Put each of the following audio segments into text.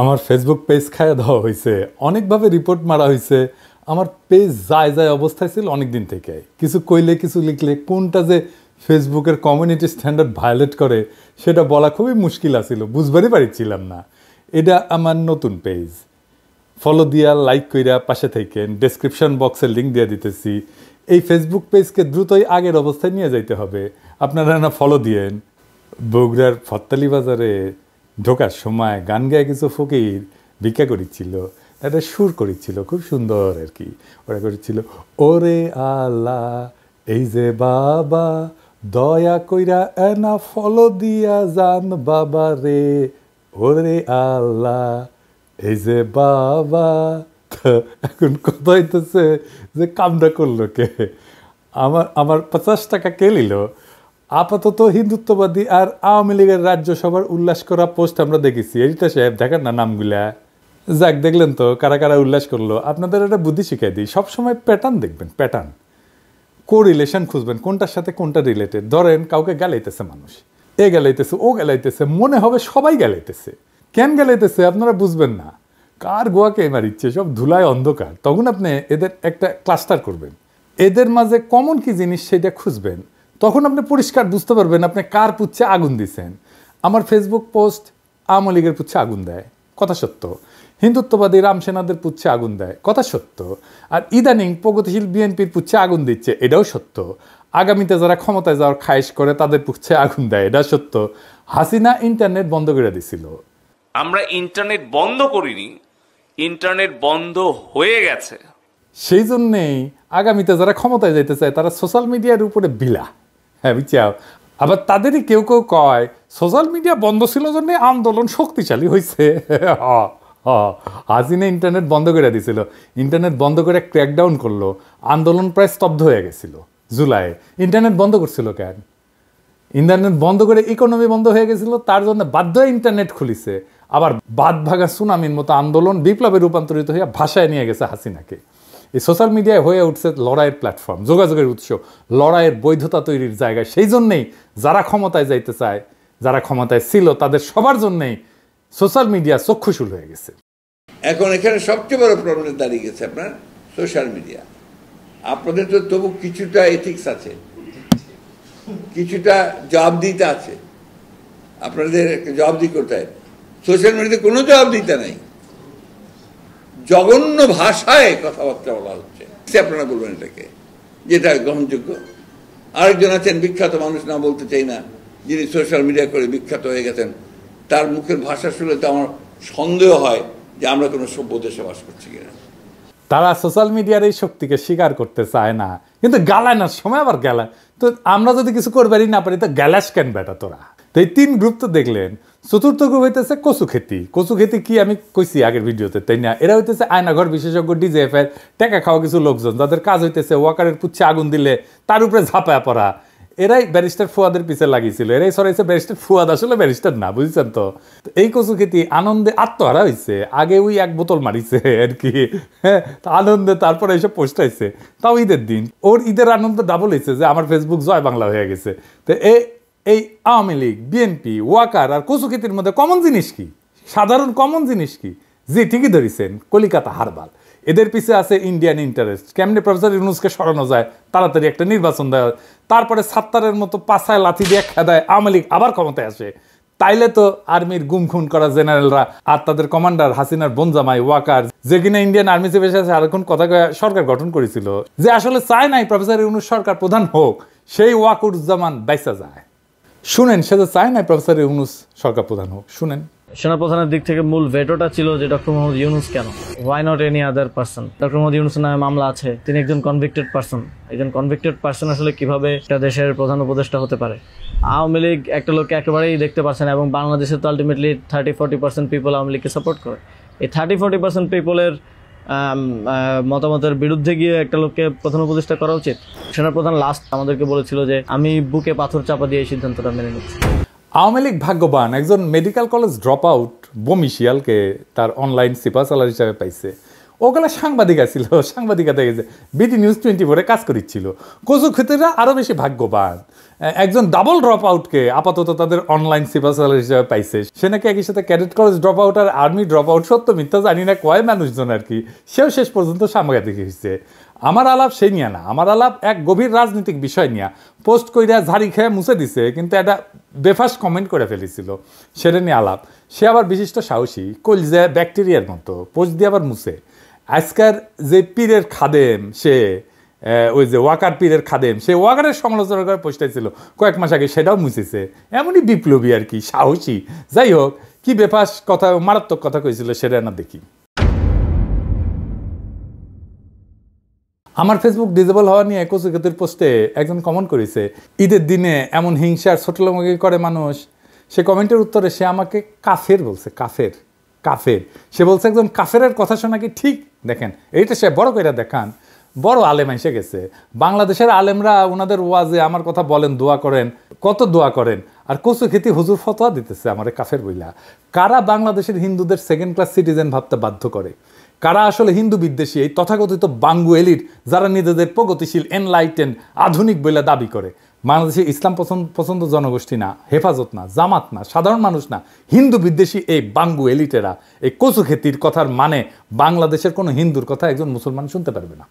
আমার Facebook page খাইয়া দেওয়া হয়েছে, অনেকভাবে রিপোর্ট মারা হয়েছে। আমার পেজ যায় অবস্থায় ছিল অনেক দিন থেকে। কিছু কইলে কিছু লিখলে কোনটা যে ফেসবুকের কমিউনিটি স্ট্যান্ডার্ড ভায়োলেট করে সেটা বলা খুবই মুশকিল আছিল, বুঝবারই পারছিলাম না। এটা আমার নতুন পেজ, ফলো দিয়া লাইক কইরা পাশে থাকেন, ডেসক্রিপশন বক্সে লিঙ্ক দিয়ে দিতেছি। এই ফেসবুক পেজকে দ্রুতই আগের অবস্থায় নিয়ে যাইতে হবে, আপনারা না ফলো দিয়েন। বগুড়ার ফত্তালি বাজারে ঢোকার সময় গান গায়ে কিছু ফকির ভিক্ষা করেছিল, একটা সুর করেছিল খুব সুন্দর আর কি। ওরা করেছিল, ওরে আল্লাহ এই যে বাবা দয়া কইরা এনা ফলো দিয়া যান বাবা রে, ওরে আল্লাহ এই যে বাবা। এখন কথা হইতেছে যে কামটা করলো কে? আমার 50 টাকা কে নিল? আপাতত হিন্দুত্ববাদী আর আওয়ামী লীগের রাজ্যসভার উল্লাস করা পোস্ট আমরা দেখেছি। এইটা সাহেব দেখেন না নামগুলা, যাক দেখলেন তো কারা কারা উল্লাস করলো। আপনাদের একটা বুদ্ধি শিখাই দিই, সবসময় প্যাটার্ন দেখবেন, প্যাটার্ন কোরিলেশন খুঁজবেন, কোনটার সাথে কোনটা রিলেটেড। ধরেন কাউকে গালাইতেছে মানুষ, এ গালাইতেছে ও গালাইতেছে, মনে হবে সবাই গালাইতেছে। কেন গালাইতেছে আপনারা বুঝবেন না, কার গোয়াকে মারিচ্ছে, সব ধুলায় অন্ধকার। তখন আপনি এদের একটা ক্লাস্টার করবেন, এদের মাঝে কমন কি জিনিস সেটা খুঁজবেন, তখন আপনি পরিষ্কার বুঝতে পারবেন আপনি কার পুচ্ছে আগুন দিচ্ছেন। আমার ফেসবুক পোস্ট আওয়ামী লীগের পুচ্ছে আগুন দেয়, কথা সত্য। হিন্দুত্ববাদী রামসেনাদের পুচ্ছে আগুন দেয়, কথা সত্য। আর ইদানিং প্রগতিশীল বিএনপির পুচ্ছে আগুন দিচ্ছে, এটাও সত্য। আগামীতে যারা ক্ষমতায় যাওয়ার খায়েশ করে তাদের পুচ্ছে আগুন দেয়, এটা সত্য। হাসিনা ইন্টারনেট বন্ধ করে দিছিল। আমরা ইন্টারনেট বন্ধ করিনি, ইন্টারনেট বন্ধ হয়ে গেছে। সেই জন্যেই আগামীতে যারা ক্ষমতায় যেতে চায় তারা সোশ্যাল মিডিয়ার উপরে বিলা। হ্যাঁ বুঝছাও। আবার তাদেরই কেউ কেউ কয় সোশ্যাল মিডিয়া বন্ধ ছিল জন্য আন্দোলন শক্তিশালী হয়েছে। হাসিনা ইন্টারনেট বন্ধ করে দিছিল, ইন্টারনেট বন্ধ করে ক্র্যাকডাউন করলো, আন্দোলন প্রায় স্তব্ধ হয়ে গেছিল জুলাইয়ে। ইন্টারনেট বন্ধ করছিল কেন? ইন্টারনেট বন্ধ করে ইকোনমি বন্ধ হয়ে গেছিল, তার জন্য বাধ্য হয়ে ইন্টারনেট খুলিছে। আবার বাদ ভাগা সুনামির মতো আন্দোলন বিপ্লবে রূপান্তরিত হয়ে ভাষায় নিয়ে গেছে হাসিনাকে। এই সোশ্যাল মিডিয়ায় হয়ে উঠছে লড়াইয়ের প্ল্যাটফর্ম, যোগাযোগের উৎস, লড়াইয়ের বৈধতা তৈরির জায়গা। সেই জন্যেই যারা ক্ষমতায় যাইতে চায়, যারা ক্ষমতায় ছিল, তাদের সবার জন্যেই সোশ্যাল মিডিয়া চক্ষুশূল হয়ে গেছে। এখন এখানে সবচেয়ে বড় প্রবলেম দাঁড়িয়ে গেছে আপনার সোশ্যাল মিডিয়া। আপনাদের তো তবু কিছুটা এথিক্স আছে, কিছুটা জবাবদিহিতা আছে, আপনাদের জবাবদিহি করতে হয়। সোশ্যাল মিডিয়াতে কোনো জবাবদিহিতা নাই, জঘন্য ভাষায় কথাবার্তা বলা হচ্ছে। আপনারা বলবেন এটাকে যেটা গ্রহণযোগ্য? আরেকজন আছেন বিখ্যাত মানুষ, না বলতে চাই না, যিনি সোশ্যাল মিডিয়া করে বিখ্যাত হয়ে গেছেন। তার মুখের ভাষা শুনে তো আমার সন্দেহ হয় যে আমরা কোনো সভ্য দেশে বাস করছি কিনা। তারা সোশ্যাল মিডিয়ার এই শক্তিকে স্বীকার করতে চায় না, কিন্তু গালায় না সময় আবার গালায়। তো আমরা যদি কিছু করবারই না পারি তো গ্যালাস কেন বেটা তোরা? তো এই 3 গ্রুপ তো দেখলেন। চতুর্থ গ্রুপ হইতেছে কচু খেতি। কচু খেতি কি আমি কইছি আগের ভিডিওতে, তাই না? এরা হইতেছে আয়নাঘর বিশেষজ্ঞ, ডিজেএফ এর টেকা খাওয়া কিছু লোকজন, যাদের কাজ হইতেছে ওয়াকারের পুচ্ছে আগুন দিলে তার উপরে ঝাঁপায়া পড়া। এরাই ব্যারিস্টার ফুয়াদের পিছে লাগিয়েছিল, এরাই সরাইছে ব্যারিস্টার ফুয়াদ, আসলে ব্যারিস্টার না, বুঝছেন তো? এই কচু খেতি আনন্দে আত্মহারা হয়েছে। আগে ওই 1 বোতল মারিছে আর কি, হ্যাঁ, আনন্দে তারপরে এইসব পোস্ট আইছে, তাও ঈদের দিন। ওর ঈদের আনন্দ ডাবল হয়েছে যে আমার ফেসবুক জয় বাংলা হয়ে গেছে। তো এই আওয়ামী লীগ, বিএনপি, ওয়াকার আর কচু খেতির মধ্যে কমন জিনিস কি? সাধারণ কমন জিনিস কি? জি ঠিকই ধরেছেন, কলিকাতা হারবাল। এদের পিছে আছে ইন্ডিয়ান ইন্টারেস্ট। কেমনে প্রফেসর ইউনূসকে সরানো যায়, তাড়াতাড়ি একটা নির্বাচন দেওয়া, তারপরে সাত্তারের মতো পাছায় লাথি দিয়ে খেদায় আওয়ামী লীগ আবার ক্ষমতায় আসে। তাইলে তো আর্মির গুম খুন করা জেনারেলরা আর তাদের কমান্ডার হাসিনার বোনজামাই ওয়াকার, যে কিনা ইন্ডিয়ান আর্মি চেপে আছে আর এখন কথা সরকার গঠন করেছিল, যে আসলে চায় নাই প্রফেসর ইউনূস সরকার প্রধান হোক, সেই ওয়াকুরুজ্জামান বাইসা যায়। শুনেন, সে যে চায় নাই প্রফেসর ইউনূস সরকার প্রধান হোক। শুনেন, সেনাপ্রধানের দিক থেকে মূল ভেটোটা ছিল যে ডক্টর মোহাম্মদ ইউনূস কেন, why not any other person. Doctor Mohammad ইউনূসের নামে মামলা আছে, তিনি একজন কনভিক্টেড পারসন। একজন কনভিক্টেড পারসন আসলে কিভাবে একটা দেশের প্রধান উপদেষ্টা হতে পারে? আওয়ামী লীগ একটা লোককে একেবারেই দেখতে পারছে না, এবং বাংলাদেশে তো আলটিমেটলি 30-40% পিপল আওয়ামী লীগকে সাপোর্ট করে। এই 30-40% পিপলের মতামতের বিরুদ্ধে গিয়ে একটা লোককে প্রধান উপদেষ্টা করা উচিত? সেনাপ্রধান লাস্ট আমাদেরকে বলেছিল যে আমি বুকে পাথর চাপা দিয়ে এই সিদ্ধান্তটা মেনে নিচ্ছি। আওয়ামী লীগ ভাগ্যবান, একজন মেডিকেল কলেজ ড্রপ আউট বমিশিয়ালকে তার অনলাইন সিপাসালার হিসাবে পাইছে। ওগুলো সাংবাদিকা ছিল, সাংবাদিকা দেখেছে বিডি নিউজ 24-এ কাজ করেছিল। কচু ক্ষেত্রেরা আরও বেশি ভাগ্যবান, একজন ডাবল ড্রপ আউটকে আপাতত তাদের অনলাইন সিপার সালার হিসেবে পাইছে। সে নাকি একই সাথে ক্যাডেট কলেজ ড্রপ আউট আর আর্মি ড্রপ আউট, সত্য মিথ্যা জানি না কয় মানুষজন আর কি, সেও শেষ পর্যন্ত সাংবাদিক হয়েছে। আমার আলাপ সেই নিয়ে না, আমার আলাপ এক গভীর রাজনৈতিক বিষয় নিয়ে। পোস্ট কইরা ঝাড়ি খেয়ে মুছে দিছে, কিন্তু একটা বেফাস কমেন্ট করে ফেলেছিল, সেটা নিয়ে আলাপ। সে আবার বিশিষ্ট সাহসী, কলজা ব্যাকটেরিয়ার মতো, পোস্ট দিয়ে আবার মুছে। আজকার যে পীরের খাদেম, সে ওই যে ওয়াকার পীরের খাদেম, সে ওয়াকারের সমালোচনা করে পোস্টাইছিল কয়েক মাস আগে, সেটাও মুছেছে। এমনই বিপ্লবী আর কি, সাহসী। যাই হোক, কি বেফাস কথা, মারাত্মক কথা কইছিল, সেটা না দেখি। আমার ফেসবুক ডিজেবল হওয়া নিয়ে কচু ক্ষেতের পোস্টে একজন কমেন্ট করেছে, ঈদের দিনে এমন হিংসার ছোটলামকি করে মানুষ। সে কমেন্টের উত্তরে সে আমাকে কাফের বলছে, কাফের কাফের। সে বলছে একজন কাফেরের কথা শোনা কি ঠিক? দেখেন, এইটা সে বড় করে দেখান, বড় আলেম এসে গেছে। বাংলাদেশের আলেমরা ওনাদের ওয়াজে আমার কথা বলেন, দোয়া করেন, কত দোয়া করেন, আর কচু খেতি হুজুর ফতোয়া দিতেছে আমারে কাফের বইলা। কারা বাংলাদেশের হিন্দুদের সেকেন্ড ক্লাস সিটিজেন ভাবতে বাধ্য করে? কারা আসলে হিন্দু বিদ্বেষী? এই তথাকথিত বাঙ্গু এলিট, যারা নিজেদের প্রগতিশীল, এনলাইটেন, আধুনিক বলে দাবি করে। বাংলাদেশে ইসলাম পছন্দ জনগোষ্ঠী না, হেফাজত না, জামাত না, সাধারণ মানুষ না, হিন্দু বিদ্বেষী এই বাঙ্গু এলিটেরা এই কচু খেতির কথার মানে বাংলাদেশের কোনো হিন্দুর কথা একজন মুসলমান শুনতে পারবে না,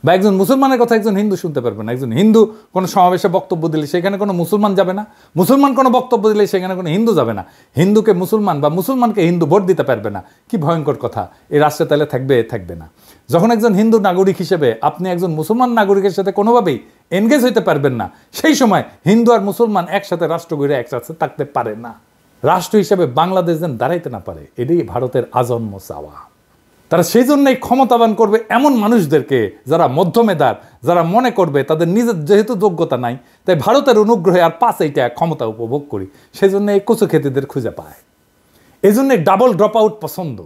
বা একজন মুসলমানের কথা একজন হিন্দু শুনতে পারবে না। একজন হিন্দু কোনো সমাবেশে বক্তব্য দিলে সেখানে কোনো মুসলমান যাবে না, মুসলমান কোনো বক্তব্য দিলে সেখানে কোনো হিন্দু যাবে না, হিন্দুকে মুসলমান বা মুসলমানকে হিন্দু ভোট দিতে পারবে না। কি ভয়ঙ্কর কথা! এই রাষ্ট্রে তাহলে থাকবে না। যখন একজন হিন্দু নাগরিক হিসেবে আপনি একজন মুসলমান নাগরিকের সাথে কোনোভাবেই এনগেজ হইতে পারবেন না, সেই সময় হিন্দু আর মুসলমান একসাথে রাষ্ট্র গড়ে একসাথে থাকতে পারে না। রাষ্ট্র হিসেবে বাংলাদেশ যেন দাঁড়াইতে না পারে, এটাই ভারতের আজন্ম চাওয়া। তারা সেই জন্যই ক্ষমতাবান করবে এমন মানুষদেরকে যারা মধ্যমেধার, যারা মনে করবে তাদের নিজের যেহেতু যোগ্যতা নাই, তাই ভারতের অনুগ্রহে আর 5 ক্ষমতা উপভোগ করি, সেই জন্য এই কচু খেতিদের খুঁজে পায়। এই জন্য ডাবল ড্রপ আউট পছন্দ।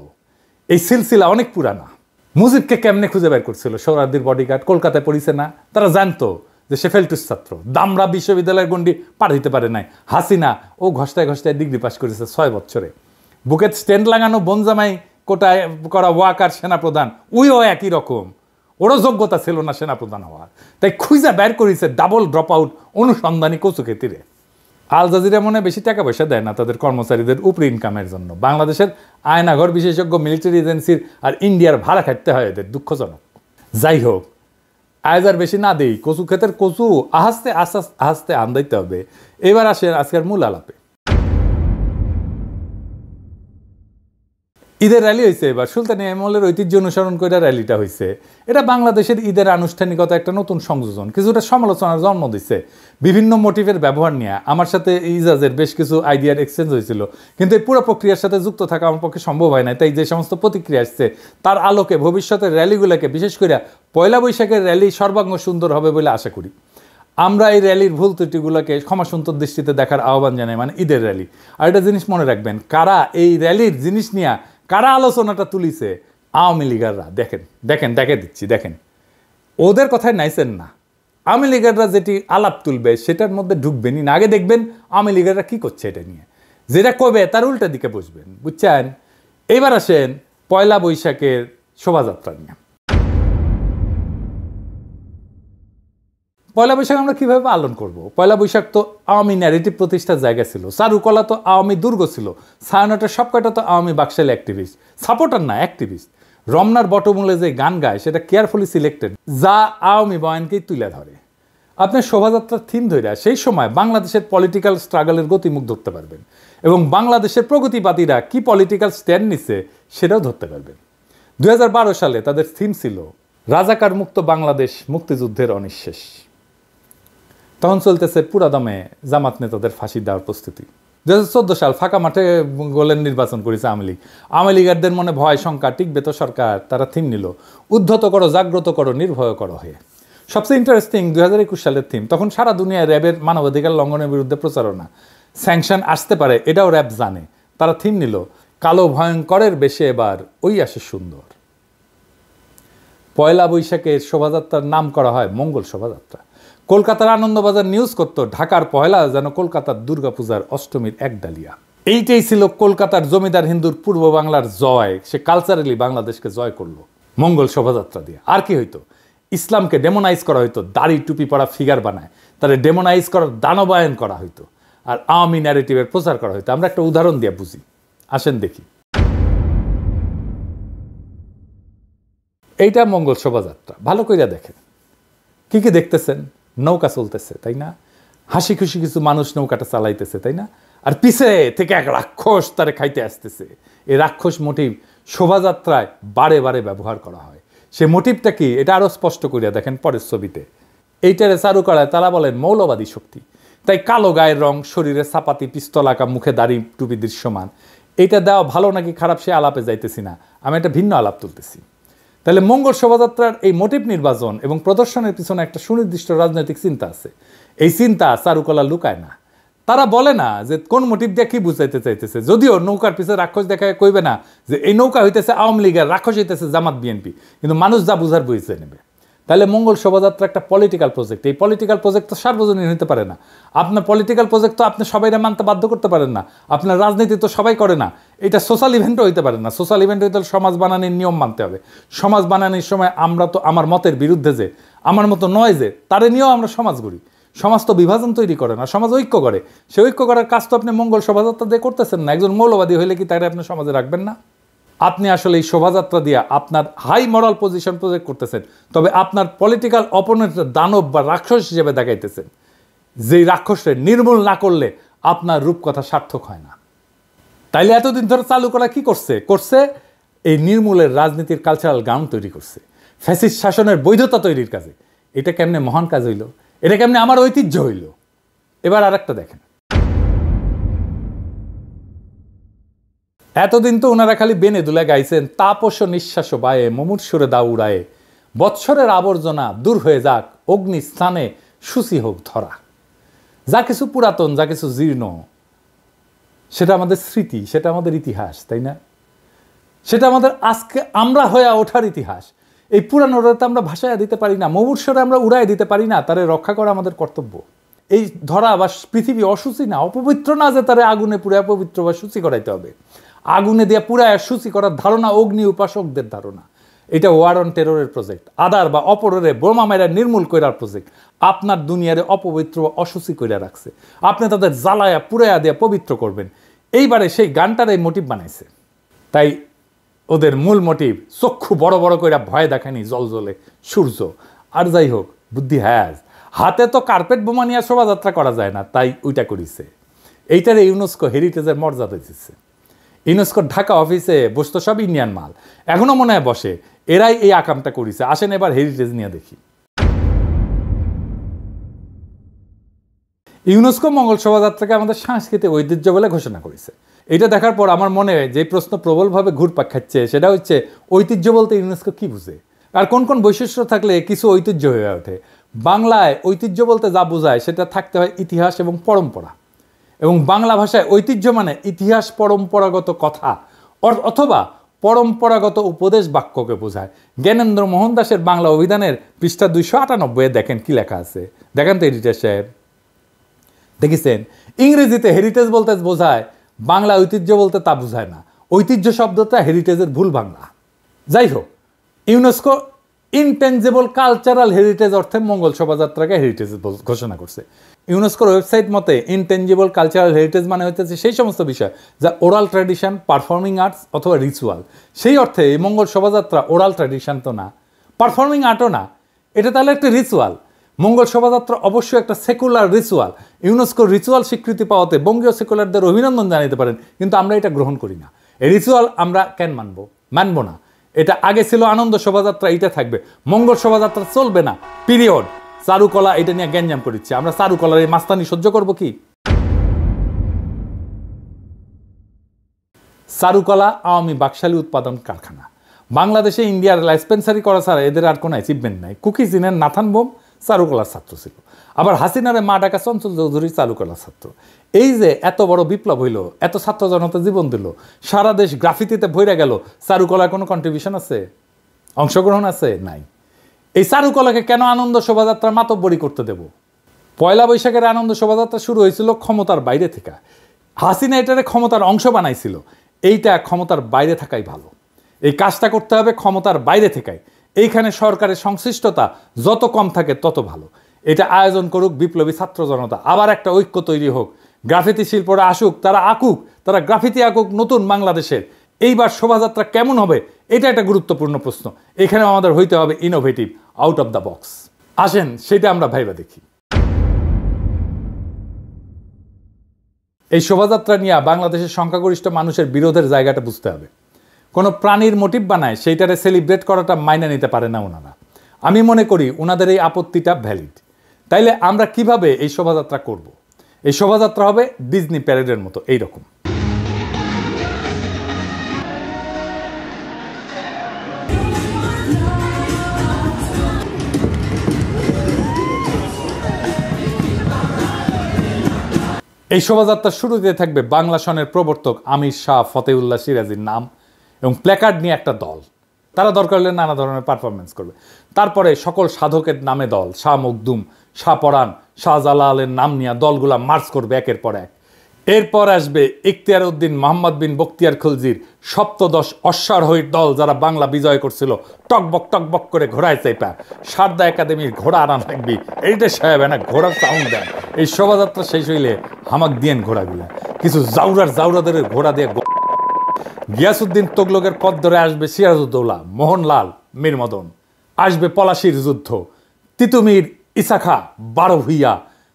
এই সিলসিলা অনেক পুরানা। মুজিবকে কেমনে খুঁজে বের করছিল সোহরাওয়ার্দীর বডিগার্ড? কলকাতায় পড়িছে না? তারা জানতো যে সে ফেলটুস ছাত্র, দামরা বিশ্ববিদ্যালয়ের গণ্ডি পার হইতে পারে নাই। হাসিনা ও ঘষ্টায় ডিগ্রি পাস করেছে 6 বছরে। বুকের স্ট্যান্ড লাগানো বনজামাই কোটায় করা ওয়াকার সেনাপ্রধান, ওইও একই রকম, ওরও যোগ্যতা ছিল না সেনাপ্রধান হওয়ার। তাই খুঁজে বের করেছে ডাবল ড্রপ আউট অনুসন্ধানী কচু খেতিরে। আল জাজিরা মনে বেশি টাকা পয়সা দেয় না তাদের কর্মচারীদের উপরি ইনকামের জন্য। বাংলাদেশের আয়নাঘর বিশেষজ্ঞ মিলিটারি এজেন্সির আর ইন্ডিয়ার ভাড়া খাটতে হয় এদের, দুঃখজনক। যাই হোক, আজ আর বেশি না দেই, কচু ক্ষেতের কচু আস্তে আস্তে আন্দাইতে হবে। এবার আসেন আজকের মূল আলাপে। ঈদের র্যালি হয়েছে এবার, সুলতানি আমলের ঐতিহ্য অনুসরণ করে র্যালিটা হয়েছে। এটা বাংলাদেশের ঈদের আনুষ্ঠানিকতা একটা নতুন সংযোজন, কিছুটা সমালোচনার জন্ম দিচ্ছে। বিভিন্ন মোটিভের ব্যবহার নিয়ে আমার সাথে ইজাজের বেশ কিছু আইডিয়ার এক্সচেঞ্জ হয়েছিল, কিন্তু এই পুরো প্রক্রিয়ার সাথে যুক্ত থাকা আমার পক্ষে সম্ভব হয় না। তাই যে সমস্ত প্রতিক্রিয়া আসছে তার আলোকে ভবিষ্যতের র্যালিগুলোকে, বিশেষ করে পয়লা বৈশাখের র্যালি সর্বাঙ্গ সুন্দর হবে বলে আশা করি। আমরা এই র্যালির ভুল ত্রুটিগুলোকে ক্ষমাসুন্দর দৃষ্টিতে দেখার আহ্বান জানাই, মানে ঈদের র্যালি। আর একটা জিনিস মনে রাখবেন, কারা এই র্যালির জিনিস নিয়ে কারা আলোচনাটা তুলিছে? আওয়ামী লীগাররা। দেখে দিচ্ছি, দেখেন, ওদের কথায় নাইছেন না। আওয়ামী লীগাররা যেটি আলাপ তুলবে সেটার মধ্যে ঢুকবেনই না। আগে দেখবেন আওয়ামী লীগাররা কী করছে এটা নিয়ে, যেটা কবে তার উল্টা দিকে বসবেন, বুঝছেন? এবার আসেন পয়লা বৈশাখের শোভাযাত্রা নিয়ে। পয়লা বৈশাখ আমরা কীভাবে পালন করব? পয়লা বৈশাখ তো আওয়ামী ন্যারেটিভ প্রতিষ্ঠার জায়গা ছিল, চারুকলা তো আওয়ামী দুর্গ ছিল, ছায়ানটের সব কয়টা তো আওয়ামী বাকশালী অ্যাক্টিভিস্ট, সাপোর্টার না অ্যাক্টিভিস্ট। রমনার বটমূলে যে গান গায় সেটা কেয়ারফুলি সিলেক্টেড, যা আওয়ামী বয়ানকেই তুলে ধরে। আপনার শোভাযাত্রার থিম ধরে সেই সময় বাংলাদেশের পলিটিক্যাল স্ট্রাগলের গতিমুখ ধরতে পারবেন, এবং বাংলাদেশের প্রগতিবাদীরা কি পলিটিক্যাল স্ট্যান্ড নিচ্ছে সেটাও ধরতে পারবেন। 2012 সালে তাদের থিম ছিল রাজাকার মুক্ত বাংলাদেশ, মুক্তিযুদ্ধের অনিঃশেষ। তখন চলতেছে পুরাদমে জামাত নেতাদের ফাঁসি দেওয়ার প্রস্তুতি। 2014 সাল ফাঁকা মাঠে গোলের নির্বাচন করেছে আওয়ামী লীগ। আওয়ামী লীগারদের মনে ভয় শঙ্কা, টিকবে তো সরকার। তারা থিম নিল উদ্ধত করো, জাগ্রত করো, নির্ভয় করো হয়ে। সবচেয়ে ইন্টারেস্টিং 2021 সালের থিম। তখন সারা দুনিয়ায় র্যাবের মানবাধিকার লঙ্ঘনের বিরুদ্ধে প্রচারণা, স্যাংশন আসতে পারে, এটাও র্যাব জানে। তারা থিম নিল কালো ভয়ঙ্করের বেশে এবার ওই আসে সুন্দর। পয়লা বৈশাখের শোভাযাত্রার নাম করা হয় মঙ্গল শোভাযাত্রা। কলকাতার আনন্দবাজার নিউজ করত ঢাকার পয়লা যেন কলকাতার দুর্গাপূজার অষ্টমীর এক ডালিয়া। এইটাই ছিল কলকাতার জমিদার হিন্দুর পূর্ব বাংলার জয়। সে কালচারালি বাংলাদেশকে জয় করলো। মঙ্গল শোভাযাত্রা দিয়ে। আর কি হইতো? ইসলামকে ডেমোনাইজ করা হইতো, দাড়ি টুপি পরা ফিগার বানায় তাহলে ডেমোনাইজ করার দানবায়ন করা হইতো, আর আওয়ামী ন্যারেটিভের প্রচার করা হইতো। আমরা একটা উদাহরণ দিয়ে বুঝি, আসেন দেখি। এইটা মঙ্গল শোভাযাত্রা, ভালো কইরা দেখেন। কি কি দেখতেছেন? নৌকা চলতেছে, তাই না? হাসি খুশি কিছু মানুষ নৌকাটা চালাইতেছে, তাই না? আর পিছে থেকে এক রাক্ষস তারে খাইতে আসতেছে। এই রাক্ষস মোটিভ শোভাযাত্রায় বারে বারে ব্যবহার করা হয়। সে মোটিভটা কি, এটা আরো স্পষ্ট করিয়া দেখেন পরের ছবিতে। এইটারে চারুকলায় তারা বলেন মৌলবাদী শক্তি। তাই কালো গায়ের রং, শরীরে ছাপাতি, পিস্তল আঁকা, মুখে দাড়ি টুপি দৃশ্যমান। এটা দেওয়া ভালো নাকি খারাপ সে আলাপে যাইতেছি না, আমি একটা ভিন্ন আলাপ তুলতেছি। তাহলে মঙ্গল শোভাযাত্রার এই মোটিভ নির্বাচন এবং প্রদর্শনের পিছনে একটা সুনির্দিষ্ট রাজনৈতিক চিন্তা আছে। এই চিন্তা চারুকলা লুকায় না। তারা বলে না যে কোন মোটিভ দিয়ে কি বুঝাইতে চাইতেছে, যদিও নৌকার পিছনে রাক্ষস দেখায় কইবে না যে এই নৌকা হইতেছে আওয়ামী লীগের, রাক্ষস হইতেছে জামাত বিএনপি, কিন্তু মানুষ যা বুঝার বুঝতে নেবে। তাহলে মঙ্গল শোভাযাত্রা একটা পলিটিক্যাল প্রজেক্ট। এই পলিটিক্যাল প্রজেক্ট তো সার্বজনীন হতে পারে না। আপনার পলিটিক্যাল প্রজেক্ট তো আপনি সবাইকে মানতে বাধ্য করতে পারেন না। আপনার রাজনীতি তো সবাই করে না। এটা সোশ্যাল ইভেন্টও হইতে পারে না। সোশ্যাল ইভেন্ট হইতে সমাজ বানানোর নিয়ম মানতে হবে। সমাজ বানানোর সময় আমরা তো আমার মতের বিরুদ্ধে যে, আমার মতো নয় যে, তারে নিয়েও আমরা সমাজ গড়ি। সমাজ তো বিভাজন তৈরি করে না, সমাজ ঐক্য করে। সে ঐক্য করার কাজ তো আপনি মঙ্গল শোভাযাত্রা দিয়ে করতেছেন না। একজন মৌলবাদী হইলে কি তাকে আপনি সমাজে রাখবেন না? আপনি আসলে এই শোভাযাত্রা দিয়ে আপনার হাই মরাল পজিশন প্রজেক্ট করতেছেন, তবে আপনার পলিটিক্যাল অপোনেন্টের দানব বা রাক্ষস হিসেবে দেখাইতেছেন। যেই রাক্ষসের নির্মূল না করলে আপনার রূপকথা সার্থক হয় না। তাইলে এতদিন ধরে চালু করা কি করছে এই নির্মূলের রাজনীতির কালচারাল গ্রাউন্ড তৈরি করছে, ফ্যাসিস্ট শাসনের বৈধতা তৈরির কাজে। এটা কেমনে মহান কাজ হইল, এটা কেমনে আমার ঐতিহ্য হইল। এবার আর একটা দেখেন। এতদিন তো ওনারা খালি বেনে দুলে গাইছেন, তাপস নিঃশ্বাস বায়ে মুমূর্ষুরে দা উড়ায়ে, বৎসরের আবর্জনা দূর হয়ে যাক, অগ্নি স্থানে শুচি হোক ধরা। যা কিছু পুরাতন, যা কিছু জীর্ণ, সেটা আমাদের স্মৃতি, সেটা আমাদের ইতিহাস, তাই না? সেটা আমাদের আজকে আমরা হয়ে ওঠার ইতিহাস। এই পুরানোটা তো আমরা ভাষায় দিতে পারি না, মুমূর্ষুরে আমরা উড়াই দিতে পারি না। তারে রক্ষা করা আমাদের কর্তব্য। এই ধরা বা পৃথিবী অসুচি না, অপবিত্র না যে তারে আগুনে পুড়ে পবিত্র বা সূচি করাইতে হবে। আগুনে দিয়ে পুরায় সূচি করার ধারণা অগ্নি উপাসকদের ধারণা। এটা ওয়ার অন টেররের প্রজেক্ট, আদার বা অপরের বোমা মেরা নির্মূল করার প্রজেক্ট। আপনার দুনিয়ারে অপবিত্র বা অসুচি কইরা রাখছে, আপনি তাদের জ্বালায়া পুরাইয়া দিয়ে পবিত্র করবেন। এইবারে সেই গানটার এই মোটিভ বানাইছে। তাই ওদের মূল মোটিভ চক্ষু বড় বড় কইরা ভয় দেখায়নি জল জ্বলে সূর্য। আর যাই হোক, বুদ্ধি হ্যাজ, হাতে তো কার্পেট বোমা নিয়ে শোভাযাত্রা করা যায় না, তাই ওইটা করিছে। এইটারে ইউনেস্কো হেরিটেজের মর্যাদা দিচ্ছে। ইউনেস্কোর ঢাকা অফিসে বসতো সব ইন্ডিয়ান মাল, এখনো মনে হয় বসে। এরাই এই আকামটা করেছে। আসেন এবার হেরিটেজ নিয়ে দেখি। ইউনেস্কো মঙ্গল শোভাযাত্রাকে আমাদের সাংস্কৃতিক ঐতিহ্য বলে ঘোষণা করেছে। এটা দেখার পর আমার মনে যে প্রশ্ন প্রবলভাবে ঘুরপাক খাচ্ছে, সেটা হচ্ছে ঐতিহ্য বলতে ইউনেস্কো কি বুঝে, আর কোন কোন বৈশিষ্ট্য থাকলে কিছু ঐতিহ্য হয়ে ওঠে। বাংলায় ঐতিহ্য বলতে যা বোঝায় সেটা থাকতে হয় ইতিহাস এবং পরম্পরা। এবং বাংলা ভাষায় ঐতিহ্য মানে ইতিহাস, পরম্পরাগত কথা অথবা পরম্পরাগত উপদেশ বাক্যকে বোঝায়। জ্ঞানেন্দ্র মোহন দাসের বাংলা অভিধানের পৃষ্ঠা 298 দেখেন কি লেখা আছে, দেখেন তো এডিটর সাহেব, দেখেছেন? ইংরেজিতে হেরিটেজ বলতে বোঝায়, বাংলা ঐতিহ্য বলতে তা বোঝায় না। ঐতিহ্য শব্দটা হেরিটেজের ভুল বাংলা। যাই হোক, ইউনেস্কো ইনটেনজিবল কালচারাল হেরিটেজ অর্থে মঙ্গল শোভাযাত্রাকে হেরিটেজ ঘোষণা করছে। ইউনেস্কোর ওয়েবসাইট মতে ইনটেনজিবল কালচারাল হেরিটেজ মানে হচ্ছে সেই সমস্ত বিষয় যা ওরাল ট্র্যাডিশন, পারফর্মিং আর্টস অথবা রিচুয়াল। সেই অর্থে এই মঙ্গল শোভাযাত্রা ওরাল ট্র্যাডিশন তো না, পারফর্মিং আর্টও না, এটা তাহলে একটা রিচুয়াল। মঙ্গল শোভাযাত্রা অবশ্যই একটা সেকুলার রিচুয়াল। ইউনেস্কোর রিচুয়াল স্বীকৃতি পাওয়াতে বঙ্গীয় সেকুলারদের অভিনন্দন জানাতে পারেন, কিন্তু আমরা এটা গ্রহণ করি না। এই রিচুয়াল আমরা কেন মানবো না। এটা আগে ছিল আনন্দ শোভাযাত্রা, এটা থাকবে। মঙ্গল শোভাযাত্রা চলবে না, পিরিয়ড। চারুকলা এটা নিয়ে গ্যাঞ্জাম করিচ্ছে, আমরা চারুকলার এই মাস্তানি সহ্য করব কি? চারুকলা আওয়ামী বাকশালী উৎপাদন কারখানা। বাংলাদেশে ইন্ডিয়ার লাইসপেন্সারি করা ছাড়া এদের আর কোনো অ্যাচিভমেন্ট নাই। কুকি চিনেন নাথান বোম চারুকলার ছাত্র ছিল, আবার হাসিনারে মা ডাকা চঞ্চল চৌধুরী চারুকলার ছাত্র। এই যে এত বড় বিপ্লব হইল, এত ছাত্র জনতা জীবন দিল, সারা দেশ গ্রাফিতিতে ভইরা গেল, চারুকলার কোনো কন্ট্রিবিউশন আছে? অংশগ্রহণ আছে? নাই। এই চারুকলাকে কেন আনন্দ শোভাযাত্রা মাতব্বরি করতে দেব? পয়লা বৈশাখের আনন্দ শোভাযাত্রা শুরু হয়েছিল ক্ষমতার বাইরে থেকে। হাসিনা এটারে ক্ষমতার অংশ বানাইছিল। এইটা ক্ষমতার বাইরে থাকাই ভালো। এই কাজটা করতে হবে ক্ষমতার বাইরে থেকে। এইখানে সরকারের সংশ্লিষ্টতা যত কম থাকে তত ভালো। এটা আয়োজন করুক বিপ্লবী ছাত্র জনতা, আবার একটা ঐক্য তৈরি হোক, গ্রাফিতি শিল্পরা আসুক, তারা আঁকুক, তারা গ্রাফিতি আঁকুক নতুন বাংলাদেশের। এইবার শোভাযাত্রা কেমন হবে এটা একটা গুরুত্বপূর্ণ প্রশ্ন। এখানে আমাদের হইতে হবে innovative, out of the box. আসেন সেটা আমরা ভাইবা দেখি। এই শোভাযাত্রা নিয়ে বাংলাদেশের সংখ্যাগরিষ্ঠ মানুষের বিরোধের জায়গাটা বুঝতে হবে। কোনো প্রাণীর মোটিভ বানায় সেইটারে সেলিব্রেট করাটা মাইনে নিতে পারে না ওনারা। আমি মনে করি ওনাদের এই আপত্তিটা ভ্যালিড। তাইলে আমরা কিভাবে এই শোভাযাত্রা করব? এই শোভাযাত্রা হবে ডিজনি প্যারেডের মতো এইরকম। এই শোভাযাত্রার শুরুতে থাকবে বাংলা সনের প্রবর্তক আমির শাহ ফতেউল্লাহ সিরাজির নাম এবং প্ল্যাকার্ড নিয়ে একটা দল। তারা দরকার হলে নানা ধরনের পারফরমেন্স করবে। তারপরে সকল সাধকের নামে দল, শাহ মখদুম, শাহ পরাণ, শাহ জালালের নাম নিয়ে দলগুলা মার্চ করবে একের পর এক। এরপর আসবে ইখতিয়ার উদ্দিন মোহাম্মদ বিন বখতিয়ার খলজির সপ্তদশ অশ্বারোহীর দল, যারা বাংলা বিজয় করছিল, টকবক করে ঘোড়ায় চাইপা। সারদা একাডেমির ঘোড়া আনা থাকবি, এইটা সাহেব না ঘোড়ার সাউন্ড দেন। এই শোভাযাত্রা শেষ হইলে হামাক দিয়েন ঘোড়াগুলা, কিছু জাউরাদের ঘোড়া দিয়ে। গিয়াসউদ্দিন তোগলকের পথ ধরে আসবে সিরাজউদ্দৌলা, মোহনলাল, মীর মদন। আসবে পলাশির যুদ্ধ, তিতুমির, ইসাখা, বারো ভুইয়া,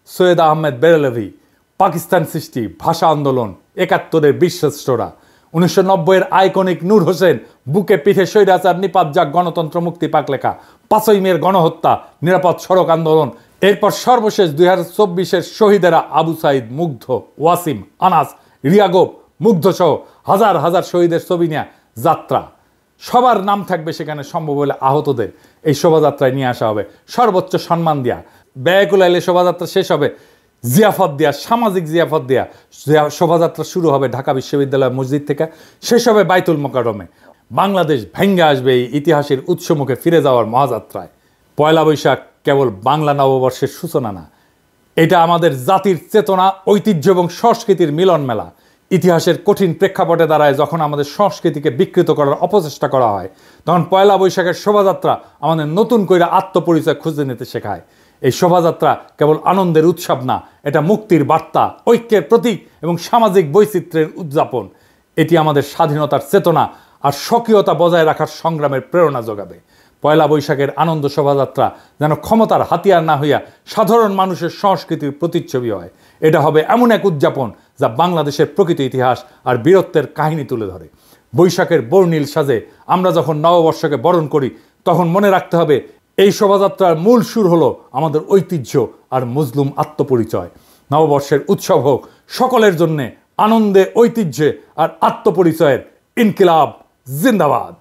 সৈয়দ আহমেদ বেরেলভি, পাকিস্তান সৃষ্টি, ভাষা আন্দোলন, ৭১-এর বীরশ্রেষ্ঠরা, ১৯৯০-এর আইকনিক নূর হোসেন, বুকে পিঠে স্বৈরাচার নিপাত যাক গণতন্ত্র মুক্তি পাক লেখা, ৫ই মের গণহত্যা, নিরাপদ সড়ক আন্দোলন। এরপর সর্বশেষ ২০২৪-এর শহীদেরা আবু সাইদ, মুগ্ধ, ওয়াসিম, আনাস, রিয়াগোপ, মুগ্ধ সহ হাজার হাজার শহীদের ছবি নিয়ে যাত্রা। সবার নাম থাকবে সেখানে, সম্ভব হলে আহতদের এই শোভাযাত্রায় নিয়ে আসা হবে, সর্বোচ্চ সম্মান দেয়া। ব্যয়কুল আইলে শোভাযাত্রা শেষ হবে জিয়াফত দেয়া, সামাজিক জিয়াফত দেয়া। শোভাযাত্রা শুরু হবে ঢাকা বিশ্ববিদ্যালয় মসজিদ থেকে, শেষ হবে বাইতুল মোকাররমে। বাংলাদেশ ভেঙ্গে আসবে এই ইতিহাসের উৎসমুখে ফিরে যাওয়ার মহাযাত্রায়। পয়লা বৈশাখ কেবল বাংলা নববর্ষের সূচনা না, এটা আমাদের জাতির চেতনা, ঐতিহ্য এবং সংস্কৃতির মিলন মেলা। ইতিহাসের কঠিন প্রেক্ষাপটে দাঁড়ায় যখন আমাদের সংস্কৃতিকে বিকৃত করার অপচেষ্টা করা হয়, তখন পয়লা বৈশাখের শোভাযাত্রা আমাদের নতুন করে আত্মপরিচয় খুঁজে নিতে শেখায়। এই শোভাযাত্রা কেবল আনন্দের উৎসব না, এটা মুক্তির বার্তা, ঐক্যের প্রতীক এবং সামাজিক বৈচিত্র্যের উদযাপন। এটি আমাদের স্বাধীনতার চেতনা আর স্বকীয়তা বজায় রাখার সংগ্রামের প্রেরণা যোগাবে। পয়লা বৈশাখের আনন্দ শোভাযাত্রা যেন ক্ষমতার হাতিয়ার না হইয়া সাধারণ মানুষের সংস্কৃতির প্রতিচ্ছবি হয়। এটা হবে এমন এক উদযাপন যা বাংলাদেশের প্রকৃত ইতিহাস আর বীরত্বের কাহিনী তুলে ধরে। বৈশাখের বর্ণিল সাজে আমরা যখন নববর্ষকে বরণ করি, তখন মনে রাখতে হবে এই শোভাযাত্রার মূল সুর হলো আমাদের ঐতিহ্য আর মজলুম আত্মপরিচয়। নববর্ষের উৎসব হোক সকলের জন্যে আনন্দে, ঐতিহ্যে আর আত্মপরিচয়ের ইনকিলাব জিন্দাবাদ।